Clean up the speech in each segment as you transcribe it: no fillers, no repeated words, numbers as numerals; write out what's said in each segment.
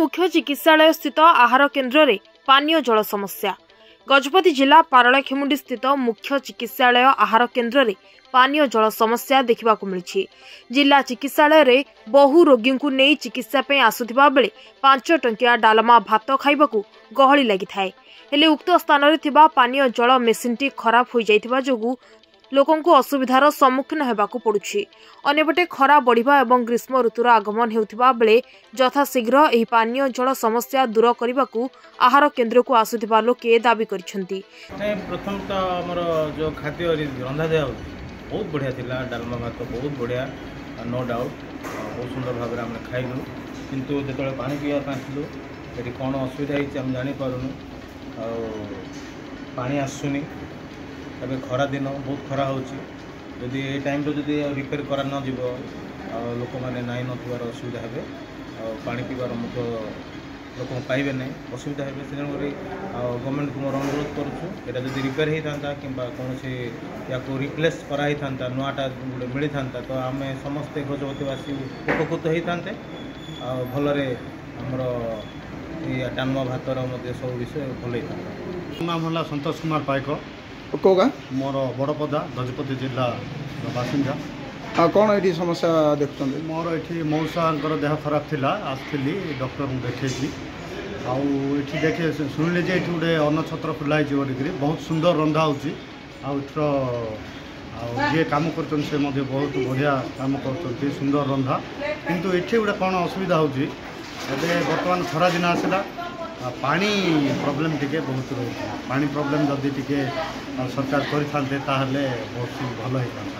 मुख्य चिकित्सालय स्थित आहार केन्द्र रे पानीय जल समस्या। गजपति जिला पारलाखेमुंडी स्थित मुख्य चिकित्सालय आहार केन्द्र रे पानीय जल समस्या देखा मिली। जिला चिकित्सालय रे बहु रोगी को नहीं चिकित्सा पे आसुथिबा बेले 5 टंकिया डालमा भात खाइबाकू गहली लगी थाए। हेले उक्त स्थान रे थिबा पानीय जल मेसिनटी खराब हो जाइथिबा जोगु लोकंकु असुविधार सम्मुखीन हेबाकू पड़ुछि। अन्यपटे खरा बढ़िबा एवं ग्रीष्म ऋतुर आगमन हेउथिबा बेले यथाशीघ्र एही पानीय जल समस्या दूर करबाकू आहार केन्द्र को आसुथिबा लोके दाबी करिसेंती। प्रथम तो हमर जो खाद्य रंधा जाय बहुत बढ़िया थिला, डालमा भात बहुत बढ़िया, नो डाउट बहुत सुंदर भाव में खाइलु। किंतु जेतले पानी पीवा आसलु ये कौन असुविधा होती आम जानी पारुनु। पानी आसुनी तबे खरा दिन बहुत खरा होची, जदि ए टाइम रो जदि रिपेयर करा न जीवो लोक माने नाई नथुवार असुविधा हेबे, पानी पीवार मुख्य लोक पाइबे नहीं असुविधा हेबे। से गवर्नमेंट को मोर अनुरोध करूँ एटा जदि रिपेयर होता कि कौन या रिप्लेस कराई था नुआटा मिली था तो आम समस्ते गजपतिवासी उपकृत होते भलरे आमर डालमा भातर सब विषय भल होता। नाम है संतोष कुमार पाइक, कोगा मोर बड़पदा गजपति जिला बासिंदा। कौन ये समस्या देखते? मोर ये मौसा देह खराब थिला, आसली डॉक्टर को देखी आठी देखे शुणिले ये गोटे अन्न छत्र खुलाई बोलिक बहुत सुंदर रंधा होर जी कम कर बहुत बढ़िया कम कर सुंदर रंधा। किंतु ये गोटे कौन असुविधा होती बर्तमान खरा दिन आसला पानी प्रॉब्लम टिके बहुत रोचे। पानी प्रॉब्लम जदि टिके सरकार करते बहुत भल होता।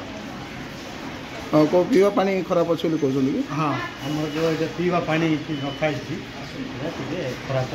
को पीवा पानी खराब अच्छे कहते? हाँ, आम जो पीवा पानी रखाई खराब।